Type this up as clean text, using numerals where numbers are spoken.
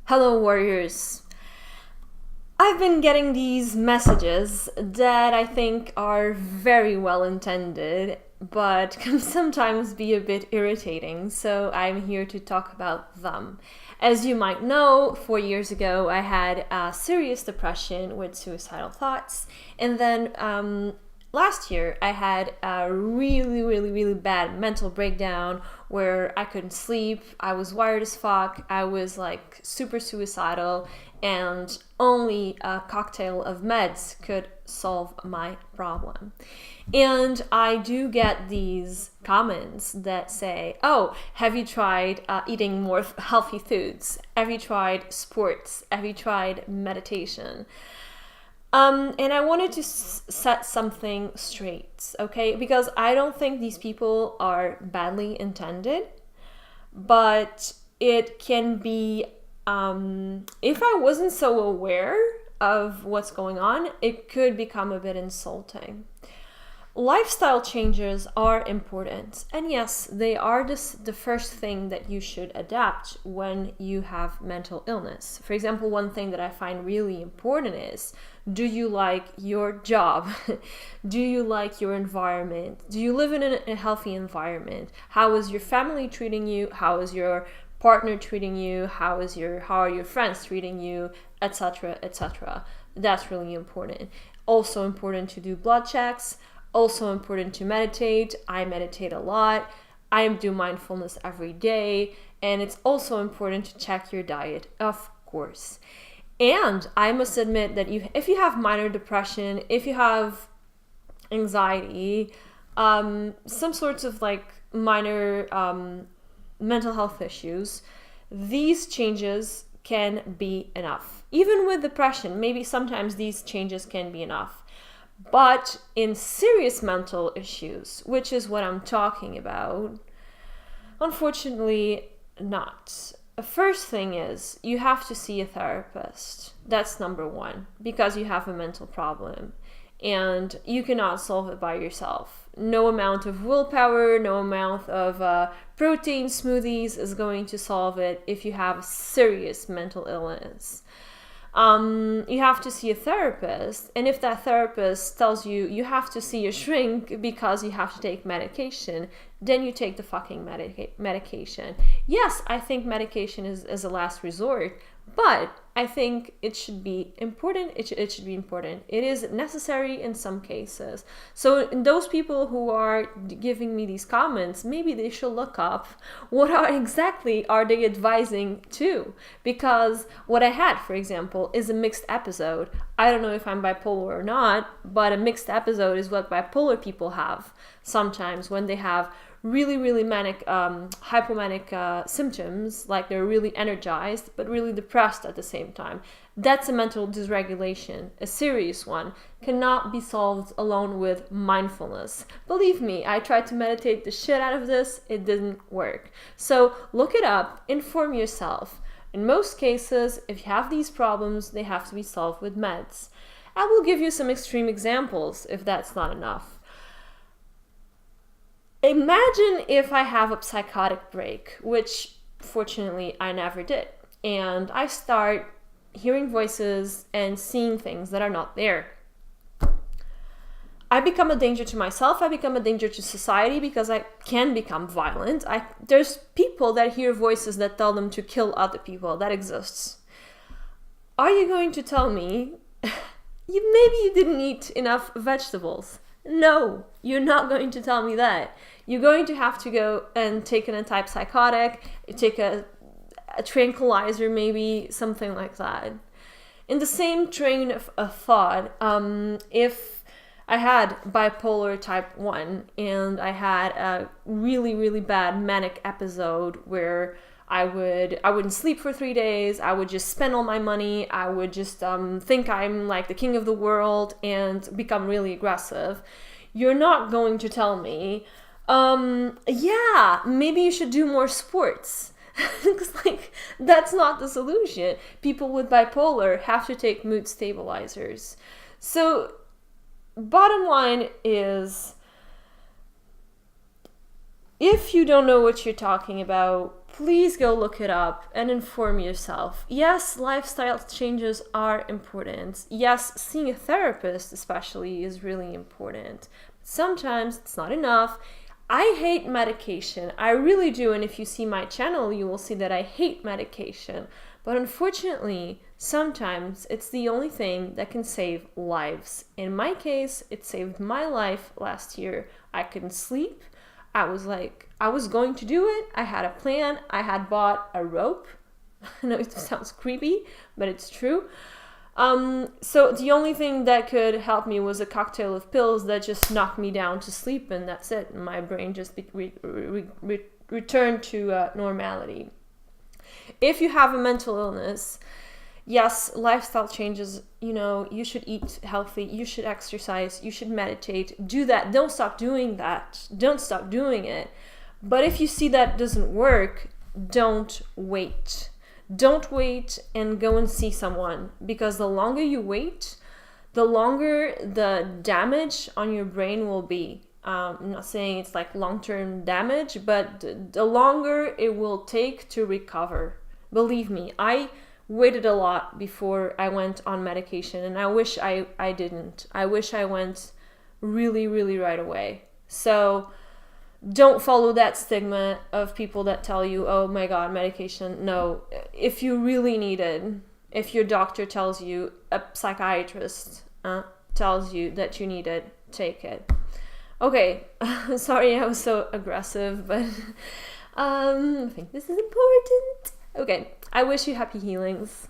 Hello, warriors. I've been getting these messages that I think are very well intended, but can sometimes be a bit irritating, so I'm here to talk about them. As you might know, 4 years ago I had a serious depression with suicidal thoughts, and then last year I had a really bad mental breakdown where I couldn't sleep, I was wired as fuck, I was like super suicidal, and only a cocktail of meds could solve my problem. And I do get these comments that say, oh, have you tried eating more healthy foods? Have you tried sports? Have you tried meditation? And I wanted to set something straight, okay? Because I don't think these people are badly intended, but it can be, if I wasn't so aware of what's going on, it could become a bit insulting. Lifestyle changes are important, and yes, they are the first thing that you should adapt when you have mental illness. For example, one thing that I find really important is, do you like your job? Do you like your environment? Do you live in a healthy environment? How is your family treating you? How is your partner treating you? How are your friends treating you? Etc., etc. That's really important. Also important to do blood checks. Also important to meditate. I meditate a lot. I do mindfulness every day. And it's also important to check your diet, of course. And I must admit that if you have minor depression, if you have anxiety, some sorts of like minor mental health issues, these changes can be enough. Even with depression, maybe sometimes these changes can be enough. But in serious mental issues, which is what I'm talking about, unfortunately not. The first thing is you have to see a therapist. That's number one, because you have a mental problem and you cannot solve it by yourself. No amount of willpower, no amount of protein smoothies is going to solve it if you have a serious mental illness. You have to see a therapist, and if that therapist tells you you have to see a shrink because you have to take medication, then you take the fucking medication. Yes, I think medication is a last resort, but I think it should be important. It should be important. It is necessary in some cases. So in those people who are giving me these comments, maybe they should look up what exactly are they advising to? Because what I had, for example, is a mixed episode. I don't know if I'm bipolar or not, but a mixed episode is what bipolar people have sometimes when they have really manic, hypomanic symptoms, like they're really energized but really depressed at the same time. That's a mental dysregulation, a serious one, cannot be solved alone with mindfulness. Believe me, I tried to meditate the shit out of this, it didn't work. So look it up, inform yourself. In most cases, if you have these problems, they have to be solved with meds. I will give you some extreme examples if that's not enough. Imagine if I have a psychotic break, which fortunately I never did, and I start hearing voices and seeing things that are not there. I become a danger to myself, I become a danger to society because I can become violent. There's people that hear voices that tell them to kill other people. That exists. Are you going to tell me maybe you didn't eat enough vegetables? No, you're not going to tell me that. You're going to have to go and take an antipsychotic, take a tranquilizer, maybe something like that. In the same train of thought, if I had bipolar type 1 and I had a really bad manic episode where I wouldn't sleep for 3 days, I would just spend all my money, I would just think I'm like the king of the world and become really aggressive. You're not going to tell me, yeah, maybe you should do more sports. Because like, that's not the solution. People with bipolar have to take mood stabilizers. So bottom line is, if you don't know what you're talking about, please go look it up and inform yourself. Yes, lifestyle changes are important. Yes, seeing a therapist especially is really important. Sometimes it's not enough. I hate medication. I really do. And if you see my channel, you will see that I hate medication. But unfortunately, sometimes it's the only thing that can save lives. In my case, it saved my life last year. I couldn't sleep. I was going to do it. I had a plan. I had bought a rope. I know it sounds creepy, but it's true. So the only thing that could help me was a cocktail of pills that just knocked me down to sleep, and that's it. My brain just returned to normality. If you have a mental illness, yes, lifestyle changes, you should eat healthy, you should exercise, you should meditate, do that. Don't stop doing that. Don't stop doing it. But if you see that doesn't work, don't wait. Don't wait and go and see someone, because the longer you wait, the longer the damage on your brain will be. I'm not saying it's like long-term damage, but the longer it will take to recover. Believe me, I waited a lot before I went on medication, and I wish I didn't. I wish I went really, really right away. So don't follow that stigma of people that tell you, oh my God, medication. No, if you really need it, if your doctor tells you, a psychiatrist tells you that you need it, take it. Okay, sorry I was so aggressive, but I think this is important. Okay, I wish you happy healings.